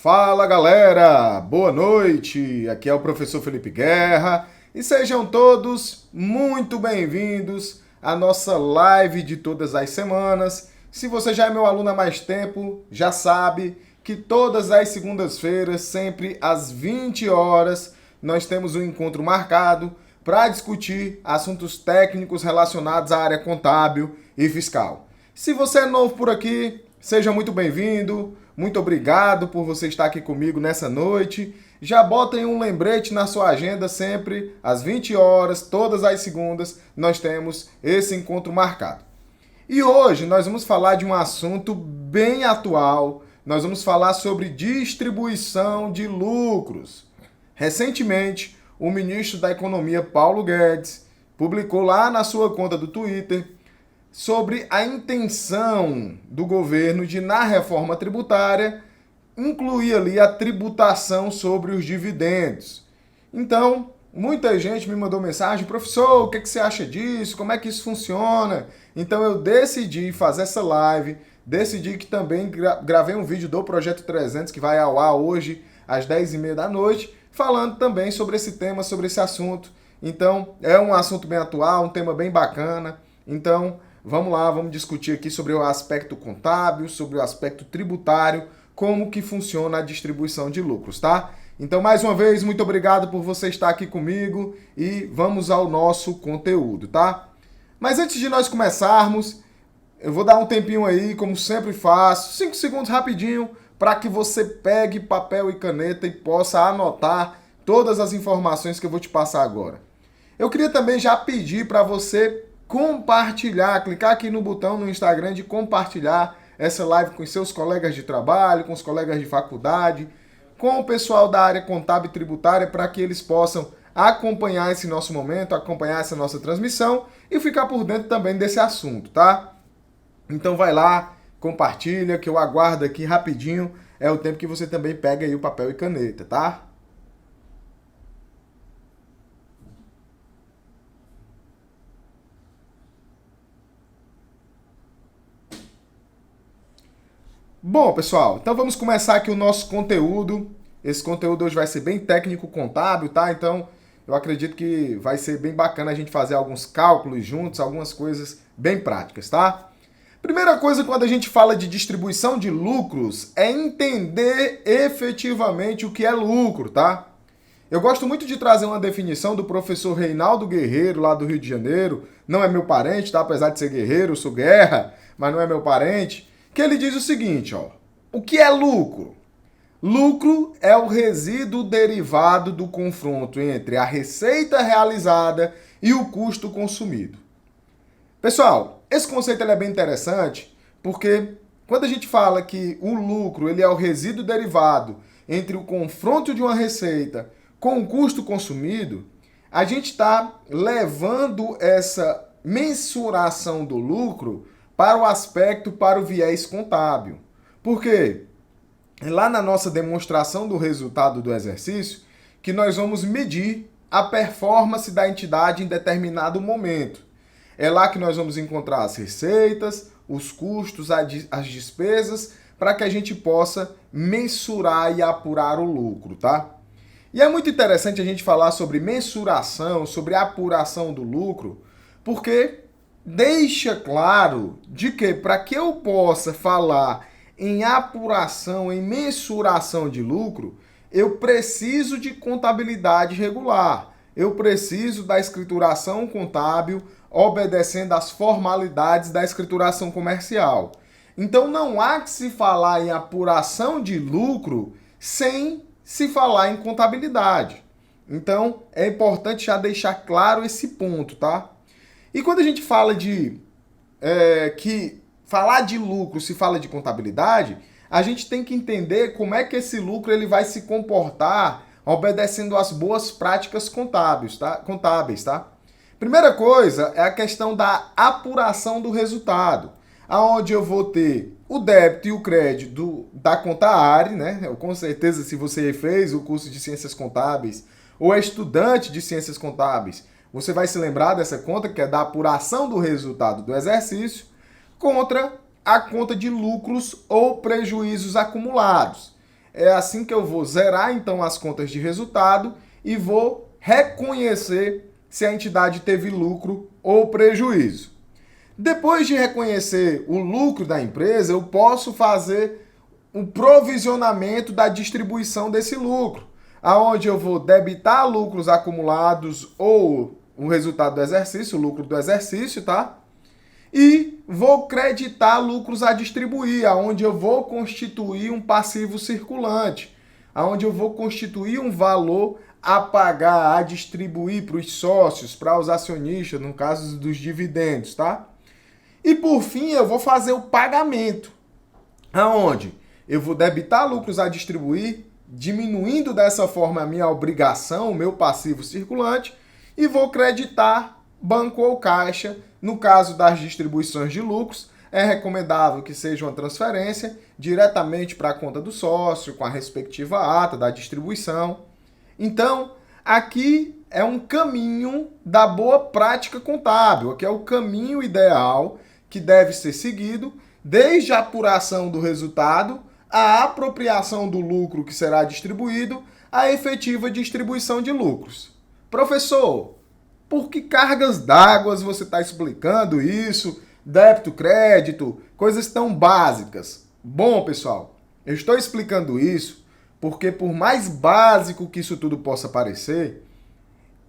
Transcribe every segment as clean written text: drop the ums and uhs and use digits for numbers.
Fala galera, boa noite, aqui é o professor Felipe Guerra e sejam todos muito bem-vindos à nossa live de todas as semanas. Se você já é meu aluno há mais tempo, já sabe que todas as segundas-feiras, sempre às 20 horas, nós temos um encontro marcado para discutir assuntos técnicos relacionados à área contábil e fiscal. Se você é novo por aqui, seja muito bem-vindo. Muito obrigado por você estar aqui comigo nessa noite. Já botem um lembrete na sua agenda sempre, às 20 horas, todas as segundas, nós temos esse encontro marcado. E hoje nós vamos falar de um assunto bem atual. Nós vamos falar sobre distribuição de lucros. Recentemente, o ministro da Economia, Paulo Guedes, publicou lá na sua conta do Twitter sobre a intenção do governo de, na reforma tributária, incluir ali a tributação sobre os dividendos. Então, muita gente me mandou mensagem: professor, o que você acha disso? Como é que isso funciona? Então eu decidi fazer essa live, decidi que também gravei um vídeo do Projeto 300, que vai ao ar hoje às 10h30 da noite, falando também sobre esse tema, sobre esse assunto. Então, é um assunto bem atual, um tema bem bacana. Então, vamos lá, vamos discutir aqui sobre o aspecto contábil, sobre o aspecto tributário, como que funciona a distribuição de lucros, tá? Então, mais uma vez, muito obrigado por você estar aqui comigo e vamos ao nosso conteúdo, tá? Mas antes de nós começarmos, eu vou dar um tempinho aí, como sempre faço, 5 segundos rapidinho, para que você pegue papel e caneta e possa anotar todas as informações que eu vou te passar agora. Eu queria também já pedir para você compartilhar, clicar aqui no botão no Instagram de compartilhar essa live com seus colegas de trabalho, com os colegas de faculdade, com o pessoal da área contábil e tributária, para que eles possam acompanhar esse nosso momento, acompanhar essa nossa transmissão e ficar por dentro também desse assunto, tá? Então vai lá, compartilha, que eu aguardo aqui rapidinho, é o tempo que você também pega aí o papel e caneta, tá? Bom, pessoal, então vamos começar aqui o nosso conteúdo. Esse conteúdo hoje vai ser bem técnico contábil, tá? Então, eu acredito que vai ser bem bacana a gente fazer alguns cálculos juntos, algumas coisas bem práticas, tá? Primeira coisa, quando a gente fala de distribuição de lucros, é entender efetivamente o que é lucro, tá? Eu gosto muito de trazer uma definição do professor Reinaldo Guerreiro, lá do Rio de Janeiro. Não é meu parente, tá? Apesar de ser guerreiro, eu sou guerra, mas não é meu parente. Que ele diz o seguinte, ó: o que é lucro? Lucro é o resíduo derivado do confronto entre a receita realizada e o custo consumido. Pessoal, esse conceito é bem interessante porque quando a gente fala que o lucro ele é o resíduo derivado entre o confronto de uma receita com o custo consumido, a gente está levando essa mensuração do lucro para o aspecto, para o viés contábil. Por quê? É lá na nossa demonstração do resultado do exercício que nós vamos medir a performance da entidade em determinado momento. É lá que nós vamos encontrar as receitas, os custos, as despesas, para que a gente possa mensurar e apurar o lucro, tá? E é muito interessante a gente falar sobre mensuração, sobre apuração do lucro, porque deixa claro de que para que eu possa falar em apuração, em mensuração de lucro, eu preciso de contabilidade regular. Eu preciso da escrituração contábil obedecendo às formalidades da escrituração comercial. Então não há que se falar em apuração de lucro sem se falar em contabilidade. Então é importante já deixar claro esse ponto, tá? E quando a gente fala de que falar de lucro se fala de contabilidade, a gente tem que entender como é que esse lucro ele vai se comportar obedecendo às boas práticas contábeis, tá? Primeira coisa é a questão da apuração do resultado, aonde eu vou ter o débito e o crédito da conta ARE, né? Com certeza, se você fez o curso de Ciências Contábeis ou é estudante de Ciências Contábeis, você vai se lembrar dessa conta, que é da apuração do resultado do exercício, contra a conta de lucros ou prejuízos acumulados. É assim que eu vou zerar então as contas de resultado e vou reconhecer se a entidade teve lucro ou prejuízo. Depois de reconhecer o lucro da empresa, eu posso fazer o provisionamento da distribuição desse lucro, aonde eu vou debitar lucros acumulados ou o resultado do exercício, o lucro do exercício, tá? E vou creditar lucros a distribuir, aonde eu vou constituir um passivo circulante, aonde eu vou constituir um valor a pagar, a distribuir para os sócios, para os acionistas, no caso dos dividendos, tá? E por fim, eu vou fazer o pagamento, aonde eu vou debitar lucros a distribuir, diminuindo dessa forma a minha obrigação, o meu passivo circulante, e vou creditar banco ou caixa. No caso das distribuições de lucros, é recomendável que seja uma transferência diretamente para a conta do sócio, com a respectiva ata da distribuição. Então, aqui é um caminho da boa prática contábil, que é o caminho ideal que deve ser seguido, desde a apuração do resultado, a apropriação do lucro que será distribuído, a efetiva distribuição de lucros. Professor, por que cargas d'água você está explicando isso? Débito, crédito, coisas tão básicas. Bom, pessoal, eu estou explicando isso porque, por mais básico que isso tudo possa parecer,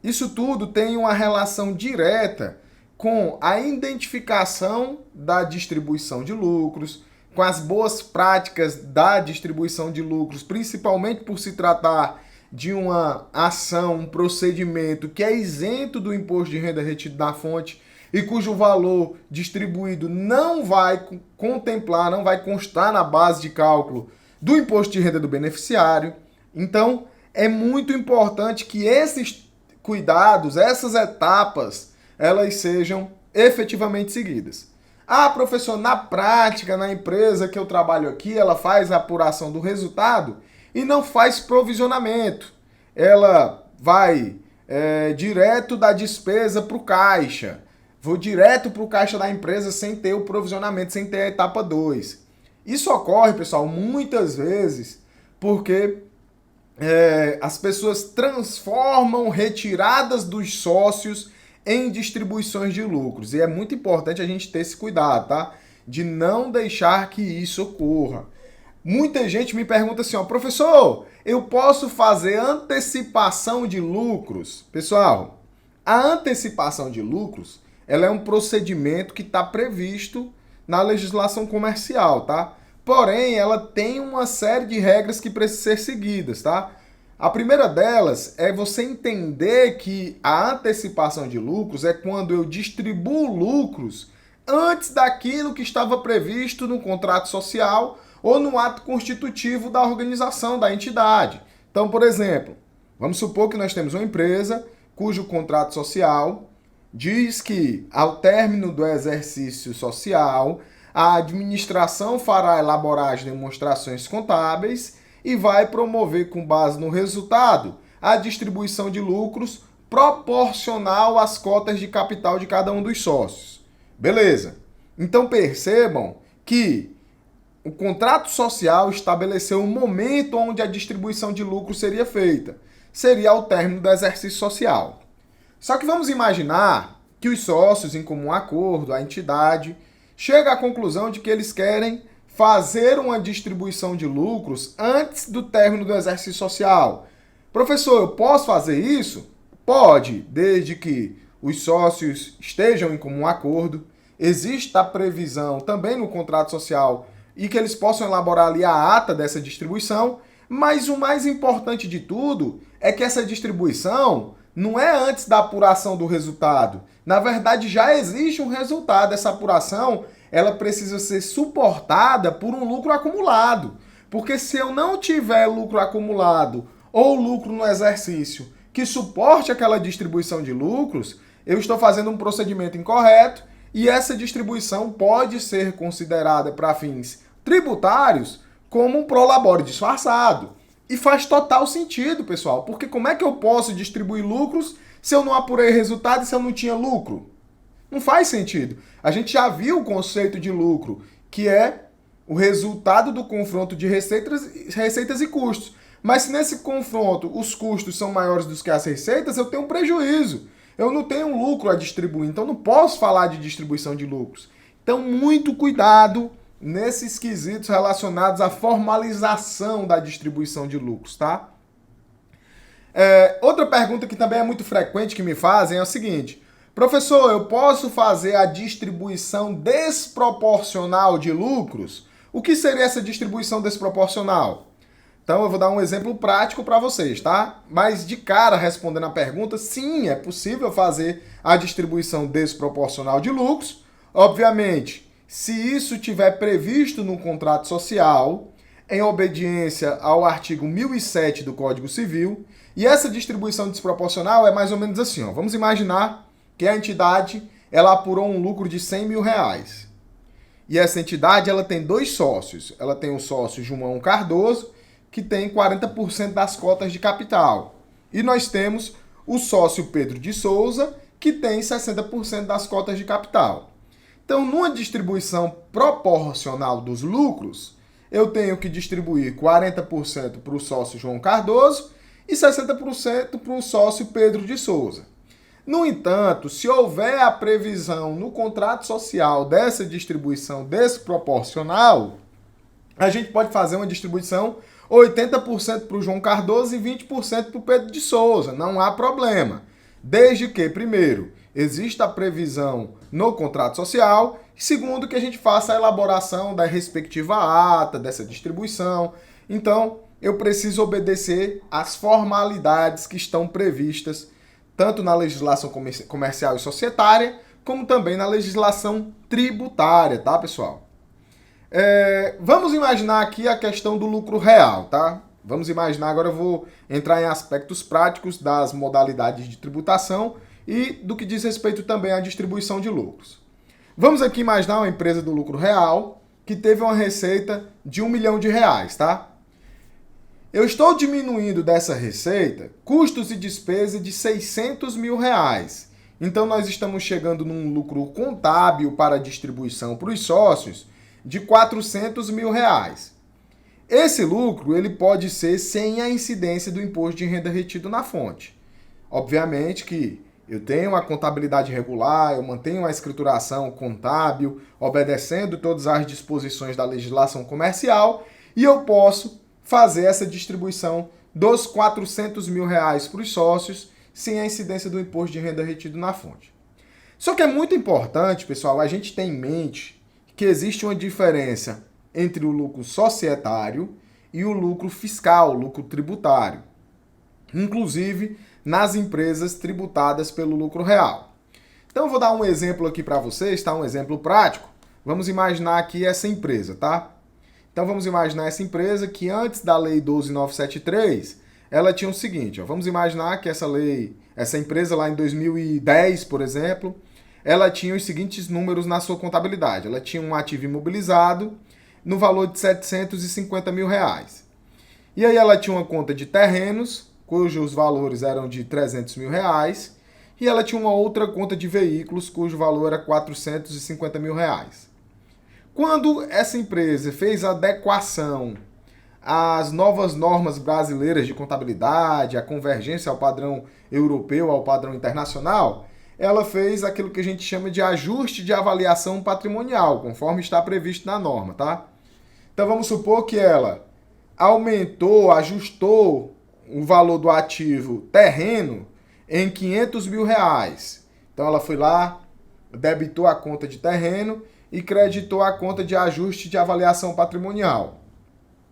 isso tudo tem uma relação direta com a identificação da distribuição de lucros, com as boas práticas da distribuição de lucros, principalmente por se tratar de uma ação, um procedimento que é isento do imposto de renda retido da fonte e cujo valor distribuído não vai contemplar, não vai constar na base de cálculo do imposto de renda do beneficiário. Então, é muito importante que esses cuidados, essas etapas, elas sejam efetivamente seguidas. Ah, professor, na prática, na empresa que eu trabalho aqui, ela faz a apuração do resultado e não faz provisionamento. Ela vai direto da despesa para o caixa. Vou direto para o caixa da empresa sem ter o provisionamento, sem ter a etapa 2. Isso ocorre, pessoal, muitas vezes porque as pessoas transformam retiradas dos sócios em distribuições de lucros. E é muito importante a gente ter esse cuidado, tá? De não deixar que isso ocorra. Muita gente me pergunta assim, ó, professor, eu posso fazer antecipação de lucros? Pessoal, a antecipação de lucros, ela é um procedimento que está previsto na legislação comercial, tá? Porém, ela tem uma série de regras que precisam ser seguidas, tá? A primeira delas é você entender que a antecipação de lucros é quando eu distribuo lucros antes daquilo que estava previsto no contrato social ou no ato constitutivo da organização, da entidade. Então, por exemplo, vamos supor que nós temos uma empresa cujo contrato social diz que, ao término do exercício social, a administração fará elaborar as demonstrações contábeis e vai promover, com base no resultado, a distribuição de lucros proporcional às cotas de capital de cada um dos sócios. Beleza. Então percebam que o contrato social estabeleceu um momento onde a distribuição de lucros seria feita. Seria ao término do exercício social. Só que vamos imaginar que os sócios, em comum acordo, a entidade, chega à conclusão de que eles querem fazer uma distribuição de lucros antes do término do exercício social. Professor, eu posso fazer isso? Pode, desde que os sócios estejam em comum acordo, exista a previsão também no contrato social e que eles possam elaborar ali a ata dessa distribuição, mas o mais importante de tudo é que essa distribuição não é antes da apuração do resultado. Na verdade, já existe um resultado. Essa apuração ela precisa ser suportada por um lucro acumulado. Porque se eu não tiver lucro acumulado ou lucro no exercício que suporte aquela distribuição de lucros, eu estou fazendo um procedimento incorreto e essa distribuição pode ser considerada para fins tributários como um prolabore disfarçado. E faz total sentido, pessoal, porque como é que eu posso distribuir lucros se eu não apurei resultado e se eu não tinha lucro? Não faz sentido. A gente já viu o conceito de lucro, que é o resultado do confronto de receitas e custos. Mas se nesse confronto os custos são maiores do que as receitas, eu tenho um prejuízo. Eu não tenho um lucro a distribuir, então não posso falar de distribuição de lucros. Então, muito cuidado nesses quesitos relacionados à formalização da distribuição de lucros, tá? Outra pergunta que também é muito frequente que me fazem é o seguinte: professor, eu posso fazer a distribuição desproporcional de lucros? O que seria essa distribuição desproporcional? Então eu vou dar um exemplo prático para vocês, tá? Mas de cara, respondendo a pergunta, sim, é possível fazer a distribuição desproporcional de lucros. Obviamente, se isso tiver previsto no contrato social, em obediência ao artigo 1007 do Código Civil, e essa distribuição desproporcional é mais ou menos assim, ó. Vamos imaginar que a entidade ela apurou um lucro de 100 mil reais. E essa entidade ela tem dois sócios. Ela tem o sócio João Cardoso, que tem 40% das cotas de capital. E nós temos o sócio Pedro de Souza, que tem 60% das cotas de capital. Então, numa distribuição proporcional dos lucros, eu tenho que distribuir 40% para o sócio João Cardoso e 60% para o sócio Pedro de Souza. No entanto, se houver a previsão no contrato social dessa distribuição desproporcional, a gente pode fazer uma distribuição 80% para o João Cardoso e 20% para o Pedro de Souza. Não há problema. Desde que, primeiro, exista a previsão no contrato social e, segundo, que a gente faça a elaboração da respectiva ata dessa distribuição. Então, eu preciso obedecer às formalidades que estão previstas tanto na legislação comercial e societária, como também na legislação tributária, tá, pessoal? Vamos imaginar aqui a questão do lucro real, tá? Vamos imaginar, agora eu vou entrar em aspectos práticos das modalidades de tributação e do que diz respeito também à distribuição de lucros. Vamos aqui imaginar uma empresa do lucro real que teve uma receita de R$1 milhão, tá? Eu estou diminuindo dessa receita custos e despesas de R$600 mil. Então, nós estamos chegando num lucro contábil para distribuição para os sócios de R$400 mil. Esse lucro ele pode ser sem a incidência do imposto de renda retido na fonte. Obviamente que eu tenho uma contabilidade regular, eu mantenho uma escrituração contábil, obedecendo todas as disposições da legislação comercial, e eu posso fazer essa distribuição dos R$400 mil para os sócios sem a incidência do imposto de renda retido na fonte. Só que é muito importante, pessoal, a gente ter em mente que existe uma diferença entre o lucro societário e o lucro fiscal, o lucro tributário, inclusive nas empresas tributadas pelo lucro real. Então eu vou dar um exemplo aqui para vocês, tá? Um exemplo prático. Vamos imaginar aqui essa empresa, tá? Então vamos imaginar essa empresa que antes da Lei 12.973, ela tinha o seguinte, ó, vamos imaginar que essa empresa lá em 2010, por exemplo, ela tinha os seguintes números na sua contabilidade. Ela tinha um ativo imobilizado no valor de R$750 mil. E aí ela tinha uma conta de terrenos, cujos valores eram de R$300 mil, e ela tinha uma outra conta de veículos, cujo valor era R$450 mil. Quando essa empresa fez a adequação às novas normas brasileiras de contabilidade, a convergência ao padrão europeu, ao padrão internacional, ela fez aquilo que a gente chama de ajuste de avaliação patrimonial, conforme está previsto na norma, tá? Então vamos supor que ela aumentou, ajustou o valor do ativo terreno em R$500 mil. Então ela foi lá, debitou a conta de terreno e creditou a conta de ajuste de avaliação patrimonial.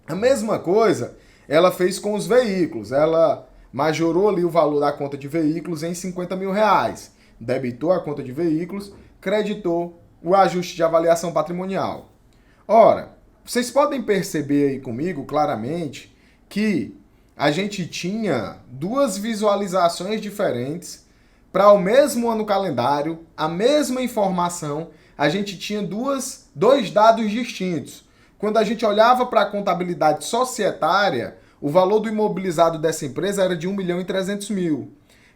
A mesma coisa ela fez com os veículos. Ela majorou ali o valor da conta de veículos em R$50 mil. Debitou a conta de veículos, creditou o ajuste de avaliação patrimonial. Ora, vocês podem perceber aí comigo claramente que a gente tinha duas visualizações diferentes para o mesmo ano calendário, a mesma informação, a gente tinha dois dados distintos. Quando a gente olhava para a contabilidade societária, o valor do imobilizado dessa empresa era de R$1.300.000.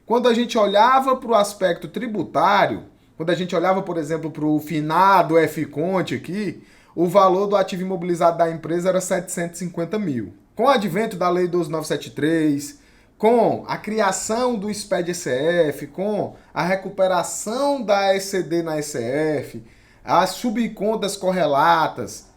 Quando a gente olhava para o aspecto tributário, quando a gente olhava, por exemplo, para o finado F-Conte aqui, o valor do ativo imobilizado da empresa era 750 mil. Com o advento da Lei 12.973, com a criação do SPED-ECF, com a recuperação da ECD na ECF, as subcontas correlatas,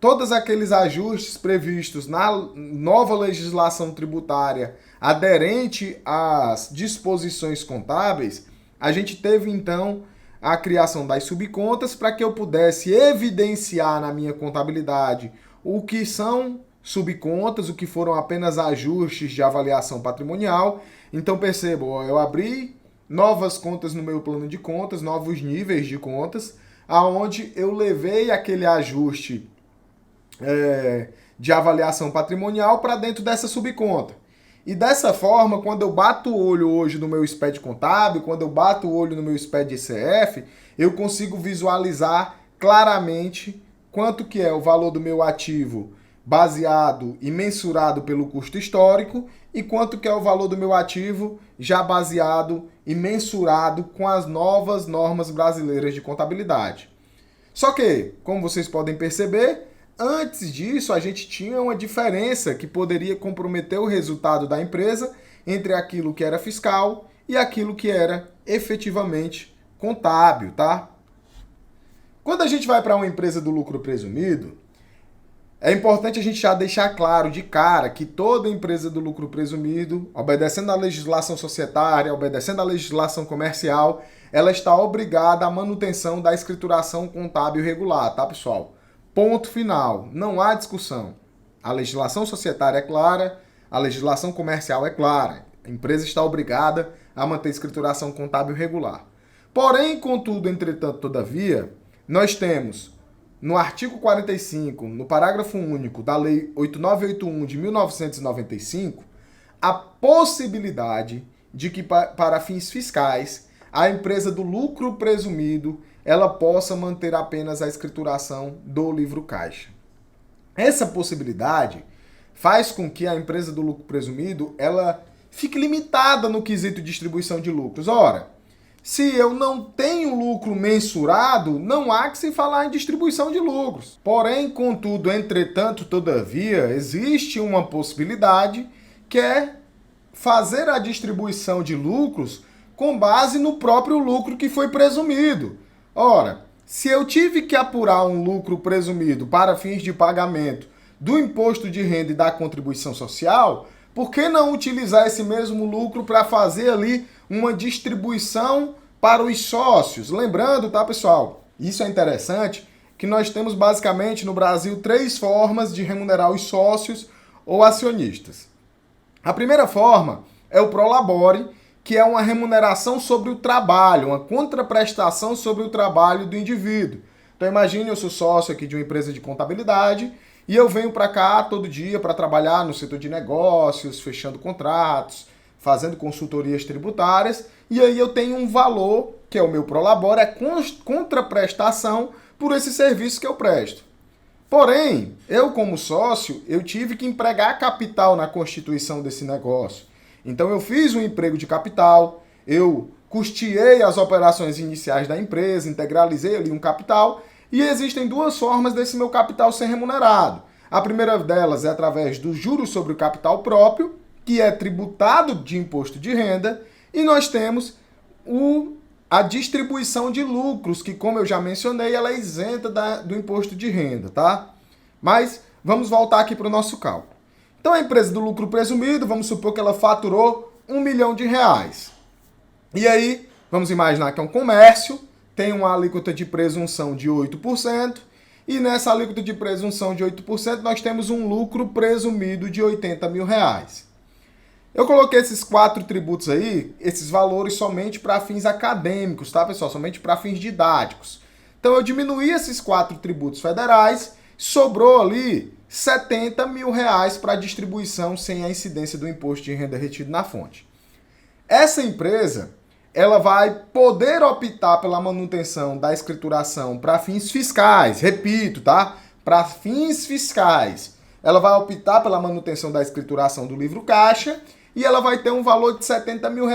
todos aqueles ajustes previstos na nova legislação tributária aderente às disposições contábeis, a gente teve então a criação das subcontas para que eu pudesse evidenciar na minha contabilidade o que são subcontas, o que foram apenas ajustes de avaliação patrimonial. Então percebam, eu abri novas contas no meu plano de contas, novos níveis de contas, aonde eu levei aquele ajuste de avaliação patrimonial para dentro dessa subconta. E dessa forma, quando eu bato o olho hoje no meu SPED contábil, quando eu bato o olho no meu SPED ECF, eu consigo visualizar claramente quanto que é o valor do meu ativo baseado e mensurado pelo custo histórico e quanto que é o valor do meu ativo já baseado e mensurado com as novas normas brasileiras de contabilidade. Só que, como vocês podem perceber, antes disso, a gente tinha uma diferença que poderia comprometer o resultado da empresa entre aquilo que era fiscal e aquilo que era efetivamente contábil, tá? Quando a gente vai para uma empresa do lucro presumido, é importante a gente já deixar claro de cara que toda empresa do lucro presumido, obedecendo à legislação societária, obedecendo à legislação comercial, ela está obrigada à manutenção da escrituração contábil regular, tá, pessoal? Ponto final, não há discussão. A legislação societária é clara, a legislação comercial é clara. A empresa está obrigada a manter escrituração contábil regular. Porém, contudo, entretanto, todavia, nós temos no artigo 45, no parágrafo único da Lei 8981 de 1995, a possibilidade de que, para fins fiscais, a empresa do lucro presumido ela possa manter apenas a escrituração do livro caixa. Essa possibilidade faz com que a empresa do lucro presumido ela fique limitada no quesito distribuição de lucros. Ora, se eu não tenho lucro mensurado, não há que se falar em distribuição de lucros. Porém, contudo, entretanto, todavia, existe uma possibilidade que é fazer a distribuição de lucros com base no próprio lucro que foi presumido. Ora, se eu tive que apurar um lucro presumido para fins de pagamento do imposto de renda e da contribuição social, por que não utilizar esse mesmo lucro para fazer ali uma distribuição para os sócios? Lembrando, tá, pessoal? Isso é interessante, que nós temos basicamente no Brasil 3 formas de remunerar os sócios ou acionistas. A primeira forma é o prolabore, que é uma remuneração sobre o trabalho, uma contraprestação sobre o trabalho do indivíduo. Então imagine, eu sou sócio aqui de uma empresa de contabilidade e eu venho para cá todo dia para trabalhar no setor de negócios, fechando contratos, fazendo consultorias tributárias, e aí eu tenho um valor, que é o meu prolabore, é contraprestação por esse serviço que eu presto. Porém, eu como sócio, eu tive que empregar capital na constituição desse negócio. Então eu fiz um emprego de capital, eu custeei as operações iniciais da empresa, integralizei ali um capital, e existem 2 formas desse meu capital ser remunerado. A primeira delas é através do juros sobre o capital próprio, que é tributado de imposto de renda, e nós temos a distribuição de lucros, que, como eu já mencionei, ela é isenta do imposto de renda, tá? Mas vamos voltar aqui para o nosso cálculo. Então a empresa do lucro presumido, vamos supor que ela faturou R$1 milhão. E aí, vamos imaginar que é um comércio, tem uma alíquota de presunção de 8%, e nessa alíquota de presunção de 8% nós temos um lucro presumido de R$80 mil. Eu coloquei esses 4 tributos aí, esses valores somente para fins acadêmicos, tá, pessoal? Somente para fins didáticos. Então eu diminuí esses 4 tributos federais, sobrou ali R$70 mil para distribuição sem a incidência do imposto de renda retido na fonte. Essa empresa, ela vai poder optar pela manutenção da escrituração para fins fiscais, repito, tá? Para fins fiscais. Ela vai optar pela manutenção da escrituração do livro caixa e ela vai ter um valor de R$70 mil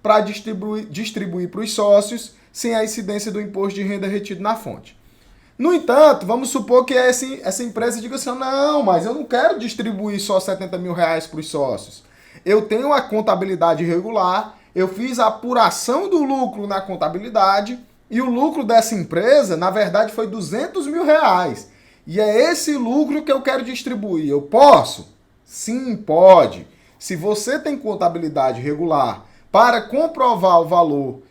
para distribuir para os sócios sem a incidência do imposto de renda retido na fonte. No entanto, vamos supor que essa empresa diga assim, não, mas eu não quero distribuir só 70 mil reais para os sócios. Eu tenho a contabilidade regular, eu fiz a apuração do lucro na contabilidade e o lucro dessa empresa, na verdade, foi 200 mil reais. E é esse lucro que eu quero distribuir. Eu posso? Sim, pode. Se você tem contabilidade regular para comprovar o valor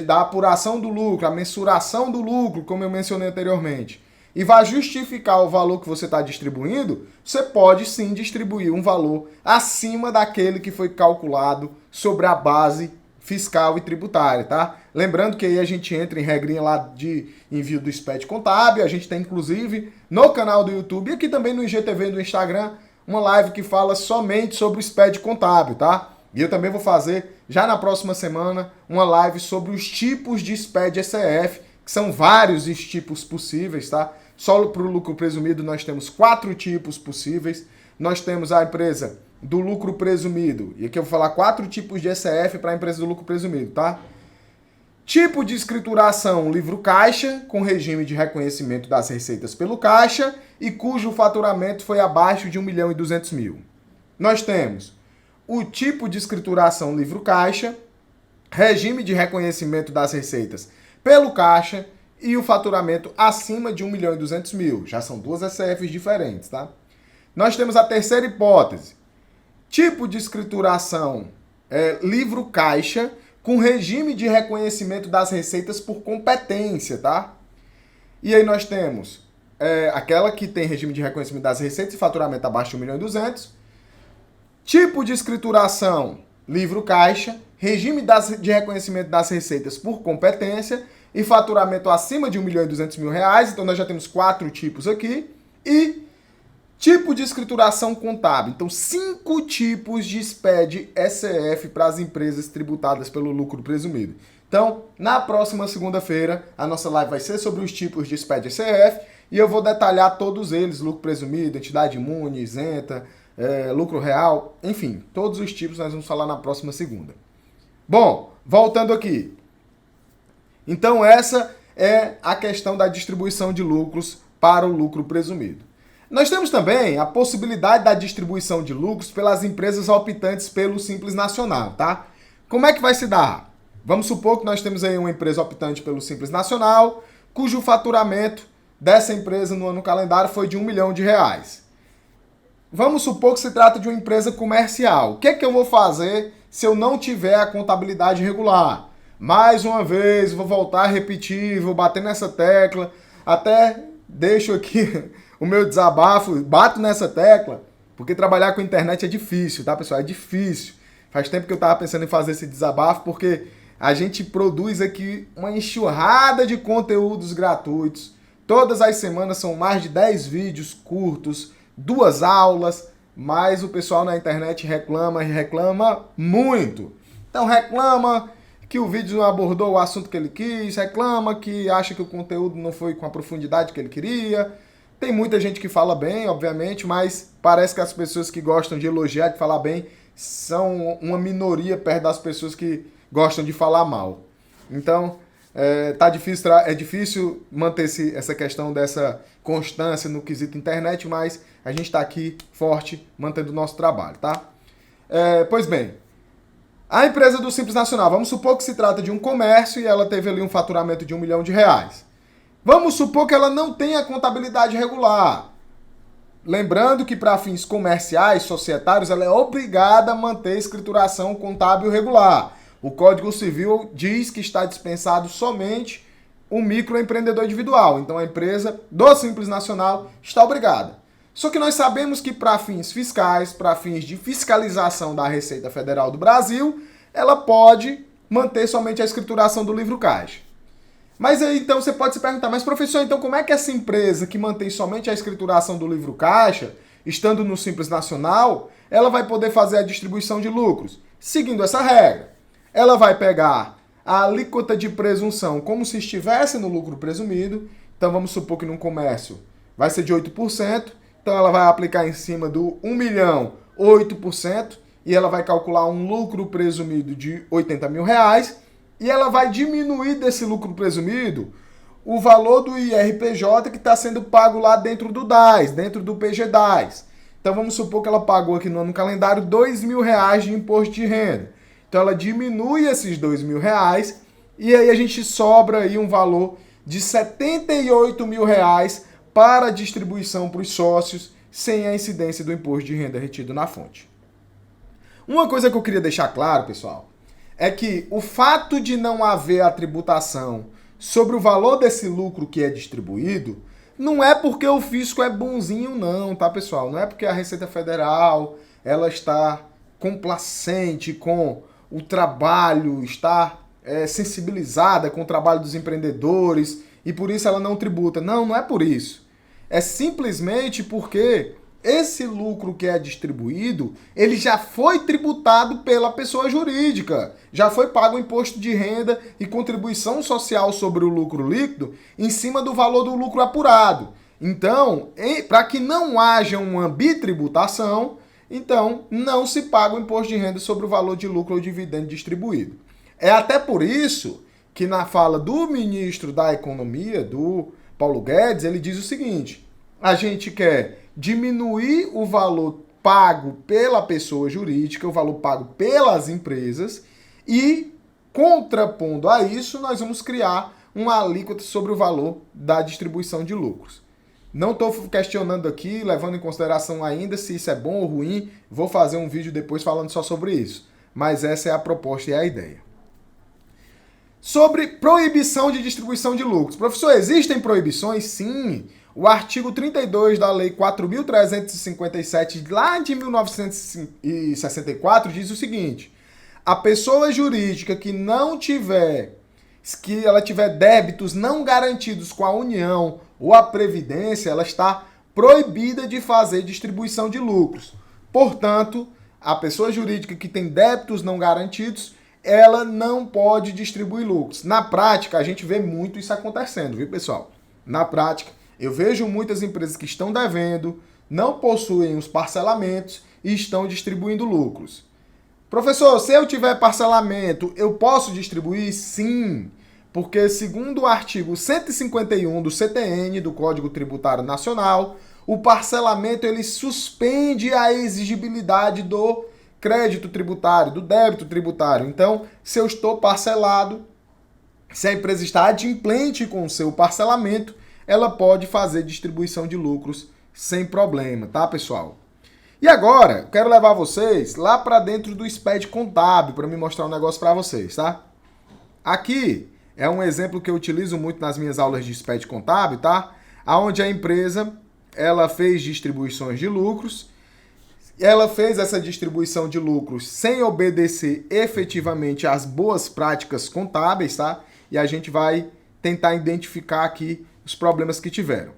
da apuração do lucro, a mensuração do lucro, como eu mencionei anteriormente, e vai justificar o valor que você está distribuindo, você pode sim distribuir um valor acima daquele que foi calculado sobre a base fiscal e tributária, tá? Lembrando que aí a gente entra em regrinha lá de envio do SPED contábil, a gente tem inclusive no canal do YouTube e aqui também no IGTV e no Instagram uma live que fala somente sobre o SPED contábil, tá? E eu também vou fazer, já na próxima semana, uma live sobre os tipos de SPED ECF, que são vários os tipos possíveis, tá? Só para o lucro presumido nós temos 4 tipos possíveis. Nós temos a empresa do lucro presumido, e aqui eu vou falar 4 tipos de ECF para a empresa do lucro presumido, tá? Tipo de escrituração livro caixa, com regime de reconhecimento das receitas pelo caixa e cujo faturamento foi abaixo de 1.200.000. Nós temos o tipo de escrituração livro caixa, regime de reconhecimento das receitas pelo caixa e o faturamento acima de 1.200.000. Já são 2 ECFs diferentes, tá? Nós temos a terceira hipótese. Tipo de escrituração livro caixa com regime de reconhecimento das receitas por competência, tá? E aí nós temos aquela que tem regime de reconhecimento das receitas e faturamento abaixo de 1.200.000. Tipo de escrituração livro caixa, regime de reconhecimento das receitas por competência e faturamento acima de 1.200.000 reais. Então nós já temos 4 tipos aqui. E tipo de escrituração contábil. Então 5 tipos de SPED ECF para as empresas tributadas pelo lucro presumido. Então, na próxima segunda-feira, a nossa live vai ser sobre os tipos de SPED ECF e eu vou detalhar todos eles, lucro presumido, entidade imune, isenta, lucro real, enfim, todos os tipos nós vamos falar na próxima segunda. Bom, voltando aqui. Então essa é a questão da distribuição de lucros para o lucro presumido. Nós temos também a possibilidade da distribuição de lucros pelas empresas optantes pelo Simples Nacional, tá? Como é que vai se dar? Vamos supor que nós temos aí uma empresa optante pelo Simples Nacional, cujo faturamento dessa empresa no ano calendário foi de R$1 milhão. Vamos supor que se trata de uma empresa comercial. O que é que eu vou fazer se eu não tiver a contabilidade regular? Mais uma vez, vou voltar a repetir, vou bater nessa tecla, até deixo aqui o meu desabafo, bato nessa tecla, porque trabalhar com internet é difícil, tá, pessoal? É difícil. Faz tempo que eu tava pensando em fazer esse desabafo, porque a gente produz aqui uma enxurrada de conteúdos gratuitos. Todas as semanas são mais de 10 vídeos curtos, 2 aulas, mas o pessoal na internet reclama e reclama muito. Então reclama que o vídeo não abordou o assunto que ele quis, reclama que acha que o conteúdo não foi com a profundidade que ele queria. Tem muita gente que fala bem, obviamente, mas parece que as pessoas que gostam de elogiar, de falar bem, são uma minoria perto das pessoas que gostam de falar mal. Então, é difícil manter essa questão dessa constância no quesito internet, mas a gente está aqui forte, mantendo o nosso trabalho, tá? Pois bem, a empresa do Simples Nacional, vamos supor que se trata de um comércio e ela teve ali um faturamento de R$1 milhão. Vamos supor que ela não tenha contabilidade regular. Lembrando que para fins comerciais, societários, ela é obrigada a manter escrituração contábil regular. O Código Civil diz que está dispensado somente o microempreendedor individual. Então a empresa do Simples Nacional está obrigada. Só que nós sabemos que para fins fiscais, para fins de fiscalização da Receita Federal do Brasil, ela pode manter somente a escrituração do livro caixa. Mas aí então você pode se perguntar, mas professor, então como é que essa empresa que mantém somente a escrituração do livro caixa, estando no Simples Nacional, ela vai poder fazer a distribuição de lucros? Seguindo essa regra, ela vai pegar a alíquota de presunção como se estivesse no lucro presumido. Então vamos supor que num comércio vai ser de 8%, então ela vai aplicar em cima do 1 milhão 8%, e ela vai calcular um lucro presumido de R$80 mil, e ela vai diminuir desse lucro presumido o valor do IRPJ que está sendo pago lá dentro do DAS, dentro do PGDAS. Então vamos supor que ela pagou aqui no ano calendário R$ 2.000 de imposto de renda. Então ela diminui esses R$ 2.000 e aí a gente sobra aí um valor de R$ 78.000 para distribuição para os sócios sem a incidência do imposto de renda retido na fonte. Uma coisa que eu queria deixar claro, pessoal, é que o fato de não haver a tributação sobre o valor desse lucro que é distribuído não é porque o fisco é bonzinho não, tá, pessoal? Não é porque a Receita Federal ela está complacente com o trabalho, está sensibilizada com o trabalho dos empreendedores e por isso ela não tributa. Não, não é por isso. É simplesmente porque esse lucro que é distribuído, ele já foi tributado pela pessoa jurídica. Já foi pago o imposto de renda e contribuição social sobre o lucro líquido em cima do valor do lucro apurado. Então, para que não haja uma bitributação, então não se paga o imposto de renda sobre o valor de lucro ou dividendo distribuído. É até por isso que na fala do ministro da Economia, do Paulo Guedes, ele diz o seguinte: a gente quer diminuir o valor pago pela pessoa jurídica, o valor pago pelas empresas e, contrapondo a isso, nós vamos criar uma alíquota sobre o valor da distribuição de lucros. Não estou questionando aqui, levando em consideração ainda se isso é bom ou ruim, vou fazer um vídeo depois falando só sobre isso. Mas essa é a proposta e a ideia. Sobre proibição de distribuição de lucros. Professor, existem proibições? Sim. O artigo 32 da Lei 4.357, lá de 1964, diz o seguinte: a pessoa jurídica que ela tiver débitos não garantidos com a União ou a Previdência, ela está proibida de fazer distribuição de lucros. Portanto, a pessoa jurídica que tem débitos não garantidos, ela não pode distribuir lucros. Na prática, a gente vê muito isso acontecendo, viu, pessoal? Na prática, eu vejo muitas empresas que estão devendo, não possuem os parcelamentos e estão distribuindo lucros. Professor, se eu tiver parcelamento, eu posso distribuir? Sim, porque segundo o artigo 151 do CTN, do Código Tributário Nacional, o parcelamento ele suspende a exigibilidade do crédito tributário, do débito tributário. Então, se eu estou parcelado, se a empresa está adimplente com o seu parcelamento, ela pode fazer distribuição de lucros sem problema, tá, pessoal? E agora, eu quero levar vocês lá para dentro do SPED contábil para me mostrar um negócio para vocês, tá? Aqui é um exemplo que eu utilizo muito nas minhas aulas de SPED contábil, tá? Aonde a empresa, ela fez distribuições de lucros, ela fez essa distribuição de lucros sem obedecer efetivamente às boas práticas contábeis, tá? E a gente vai tentar identificar aqui os problemas que tiveram.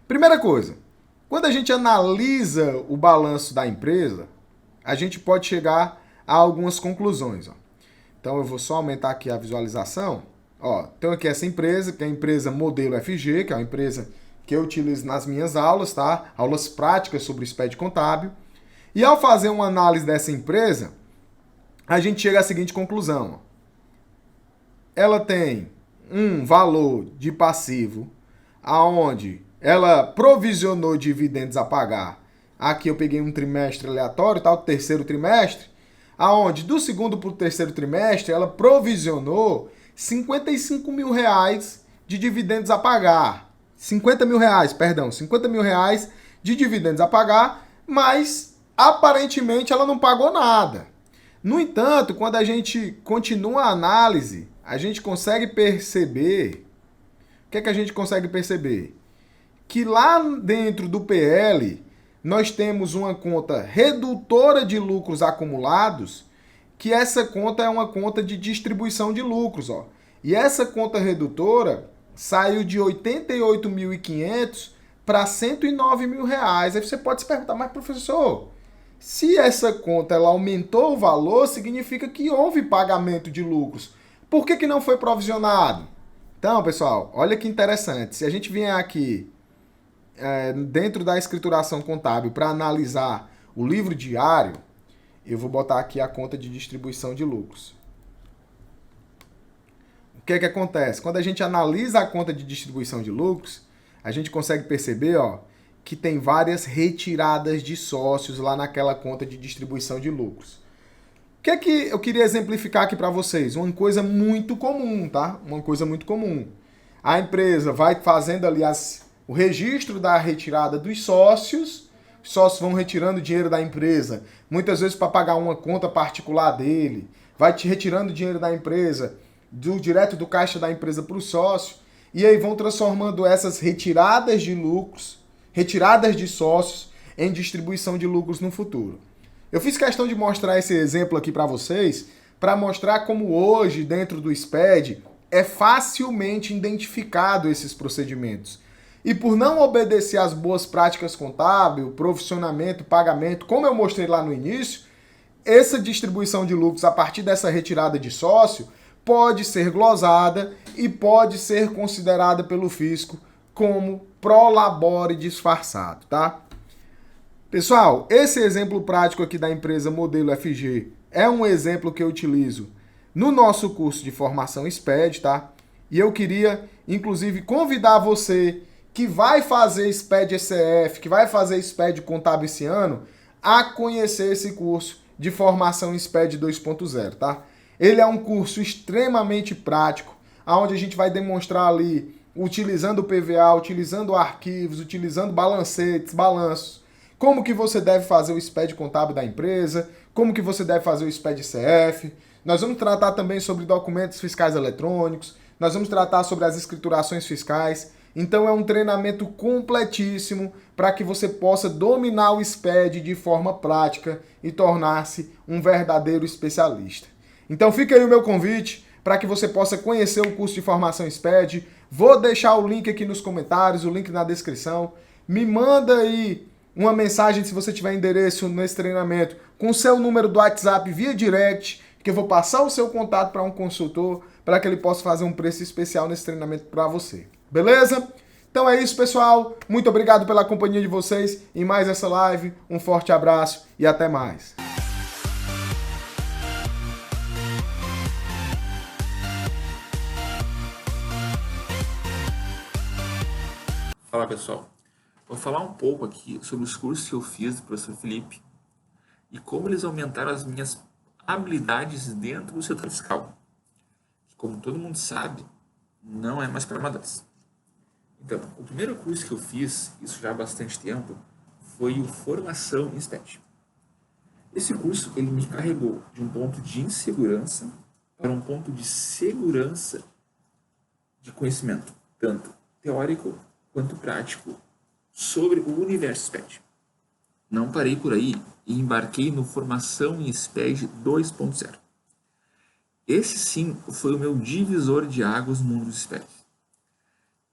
Primeira coisa, quando a gente analisa o balanço da empresa, a gente pode chegar a algumas conclusões. Ó. Então eu vou só aumentar aqui a visualização. Ó, então aqui essa empresa, que é a empresa Modelo FG, que é uma empresa que eu utilizo nas minhas aulas, tá? Aulas práticas sobre o SPED contábil. E ao fazer uma análise dessa empresa, a gente chega à seguinte conclusão. Ó. Ela tem um valor de passivo aonde ela provisionou dividendos a pagar. Aqui eu peguei um trimestre aleatório, tá? O terceiro trimestre, aonde do segundo para o terceiro trimestre ela provisionou R$ 55 mil de dividendos a pagar. R$ 50 mil de dividendos a pagar, mas aparentemente ela não pagou nada. No entanto, quando a gente continua a análise, a gente consegue perceber. O que é que a gente consegue perceber? Que lá dentro do PL, nós temos uma conta redutora de lucros acumulados, que essa conta é uma conta de distribuição de lucros. Ó. E essa conta redutora saiu de R$ 88.500 para R$ 109 mil. Aí você pode se perguntar, mas professor, se essa conta ela aumentou o valor, significa que houve pagamento de lucros. Por que não foi provisionado? Então, pessoal, olha que interessante. Se a gente vier aqui dentro da escrituração contábil para analisar o livro diário, eu vou botar aqui a conta de distribuição de lucros. que é que acontece? Quando a gente analisa a conta de distribuição de lucros, a gente consegue perceber, ó, que tem várias retiradas de sócios lá naquela conta de distribuição de lucros. O que é que eu queria exemplificar aqui para vocês? Uma coisa muito comum, tá? Uma coisa muito comum. A empresa vai fazendo ali o registro da retirada dos sócios, os sócios vão retirando dinheiro da empresa, muitas vezes para pagar uma conta particular dele, vai te retirando dinheiro da empresa, direto do caixa da empresa para o sócio, e aí vão transformando essas retiradas de lucros, retiradas de sócios, em distribuição de lucros no futuro. Eu fiz questão de mostrar esse exemplo aqui para vocês, para mostrar como hoje, dentro do SPED, é facilmente identificado esses procedimentos. E por não obedecer às boas práticas contábeis, provisionamento, pagamento, como eu mostrei lá no início, essa distribuição de lucros a partir dessa retirada de sócio pode ser glosada e pode ser considerada pelo fisco como prolabore disfarçado, tá? Pessoal, esse exemplo prático aqui da empresa Modelo FG é um exemplo que eu utilizo no nosso curso de formação SPED, tá? E eu queria, inclusive, convidar você que vai fazer SPED ECF, que vai fazer SPED Contábil esse ano, a conhecer esse curso de formação SPED 2.0, tá? Ele é um curso extremamente prático, onde a gente vai demonstrar ali, utilizando o PVA, utilizando arquivos, utilizando balancetes, balanços, como que você deve fazer o SPED contábil da empresa, como que você deve fazer o SPED CF. Nós vamos tratar também sobre documentos fiscais eletrônicos, nós vamos tratar sobre as escriturações fiscais. Então é um treinamento completíssimo para que você possa dominar o SPED de forma prática e tornar-se um verdadeiro especialista. Então fica aí o meu convite para que você possa conhecer o curso de formação SPED. Vou deixar o link aqui nos comentários, o link na descrição. Me manda aí uma mensagem se você tiver endereço nesse treinamento com o seu número do WhatsApp via direct, que eu vou passar o seu contato para um consultor para que ele possa fazer um preço especial nesse treinamento para você. Beleza? Então é isso, pessoal. Muito obrigado pela companhia de vocês em mais essa live. Um forte abraço e até mais. Fala, pessoal. Vou falar um pouco aqui sobre os cursos que eu fiz do professor Felipe e como eles aumentaram as minhas habilidades dentro do setor fiscal. Como todo mundo sabe, não é mais para amadores. Então, o primeiro curso que eu fiz, isso já há bastante tempo, foi o Formação em SPED. Esse curso ele me carregou de um ponto de insegurança para um ponto de segurança de conhecimento, tanto teórico quanto prático, sobre o universo SPED. Não parei por aí e embarquei no Formação em SPED 2.0. Esse sim foi o meu divisor de águas no mundo do SPED,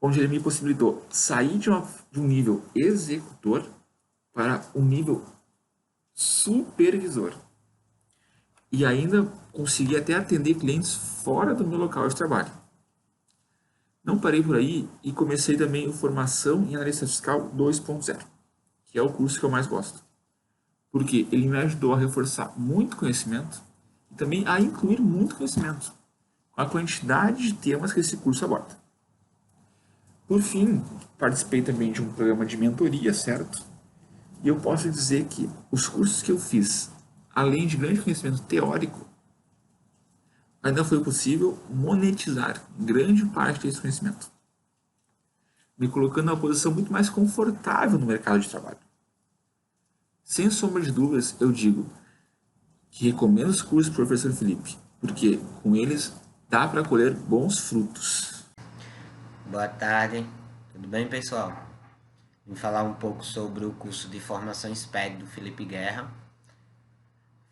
onde ele me possibilitou sair de um nível executor para um nível supervisor. E ainda consegui até atender clientes fora do meu local de trabalho. Não parei por aí e comecei também o Formação em Analista Fiscal 2.0, que é o curso que eu mais gosto. Porque ele me ajudou a reforçar muito conhecimento e também a incluir muito conhecimento, com a quantidade de temas que esse curso aborda. Por fim, participei também de um programa de mentoria, certo? E eu posso dizer que os cursos que eu fiz, além de grande conhecimento teórico, ainda foi possível monetizar grande parte desse conhecimento, me colocando numa posição muito mais confortável no mercado de trabalho. Sem sombra de dúvidas, eu digo que recomendo os cursos do professor Felipe, porque com eles dá para colher bons frutos. Boa tarde, tudo bem, pessoal? Vim falar um pouco sobre o curso de formação SPED do Felipe Guerra,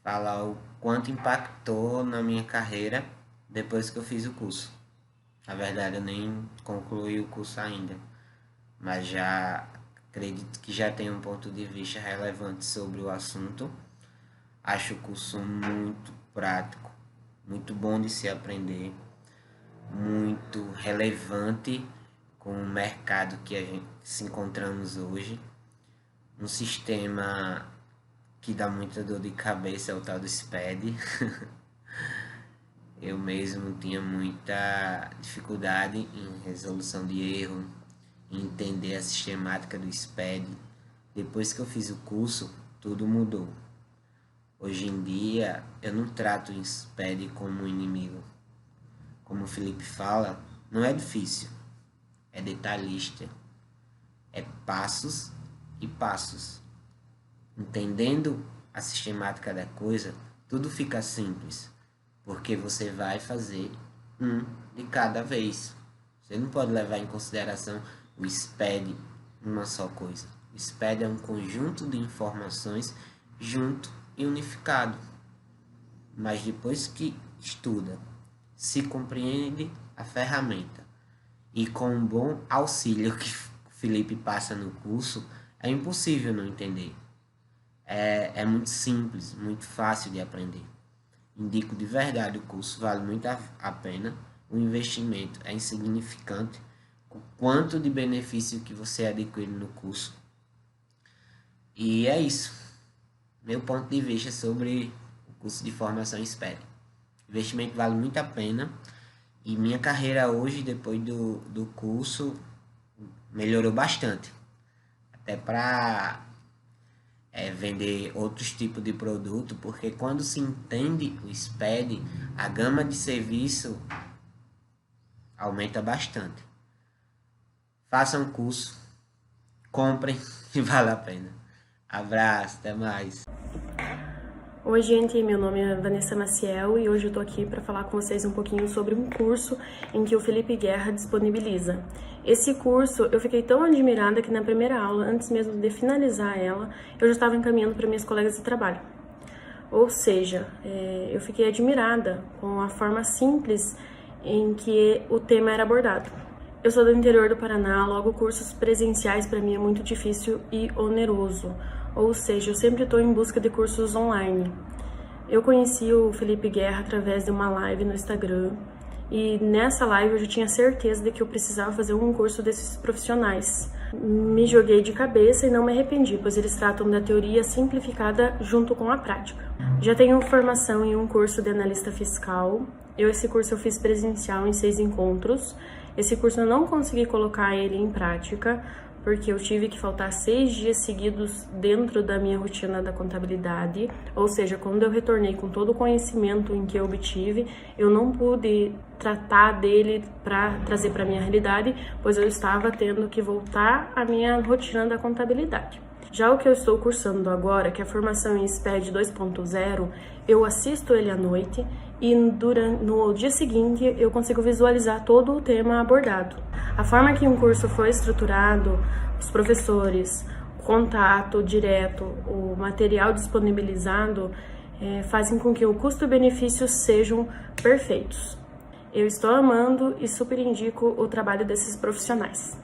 falar o quanto impactou na minha carreira depois que eu fiz o curso. Na verdade, eu nem concluí o curso ainda, mas já acredito que já tenho um ponto de vista relevante sobre o assunto. Acho o curso muito prático, muito bom de se aprender, muito relevante com o mercado que a gente se encontramos hoje. Um sistema que dá muita dor de cabeça é o tal do SPED. Eu mesmo tinha muita dificuldade em resolução de erro, em entender a sistemática do SPED. Depois que eu fiz o curso, tudo mudou. Hoje em dia, eu não trato o SPED como um inimigo. Como o Felipe fala, não é difícil, é detalhista, é passos e passos. Entendendo a sistemática da coisa, tudo fica simples, porque você vai fazer um de cada vez. Você não pode levar em consideração o SPED uma só coisa. O SPED é um conjunto de informações junto e unificado. Mas depois que estuda, se compreende a ferramenta e com um bom auxílio que o Felipe passa no curso, é impossível não entender. É muito simples, muito fácil de aprender. Indico de verdade o curso, vale muito a pena. O investimento é insignificante. O quanto de benefício que você adquire no curso. E é isso. Meu ponto de vista sobre o curso de formação SPED. O investimento vale muito a pena. E minha carreira hoje, depois do curso, melhorou bastante. Até para vender outros tipos de produto, porque quando se entende o SPED, a gama de serviço aumenta bastante. Façam curso, comprem e vale a pena. Abraço, até mais. Oi gente, meu nome é Vanessa Maciel e hoje eu tô aqui para falar com vocês um pouquinho sobre um curso em que o Felipe Guerra disponibiliza. Esse curso eu fiquei tão admirada que na primeira aula, antes mesmo de finalizar ela, eu já estava encaminhando para minhas colegas de trabalho. Ou seja, eu fiquei admirada com a forma simples em que o tema era abordado. Eu sou do interior do Paraná, logo cursos presenciais para mim é muito difícil e oneroso. Ou seja, eu sempre estou em busca de cursos online. Eu conheci o Felipe Guerra através de uma live no Instagram e nessa live eu já tinha certeza de que eu precisava fazer um curso desses profissionais. Me joguei de cabeça e não me arrependi, pois eles tratam da teoria simplificada junto com a prática. Já tenho formação em um curso de analista fiscal. Esse curso eu fiz presencial em 6 encontros. Esse curso eu não consegui colocar ele em prática, porque eu tive que faltar 6 dias seguidos dentro da minha rotina da contabilidade, ou seja, quando eu retornei com todo o conhecimento em que eu obtive, eu não pude tratar dele para trazer para minha realidade, pois eu estava tendo que voltar à minha rotina da contabilidade. Já o que eu estou cursando agora, que é a formação em SPED 2.0, eu assisto ele à noite e no dia seguinte eu consigo visualizar todo o tema abordado. A forma que um curso foi estruturado, os professores, o contato direto, o material disponibilizado, fazem com que o custo e benefício sejam perfeitos. Eu estou amando e super indico o trabalho desses profissionais.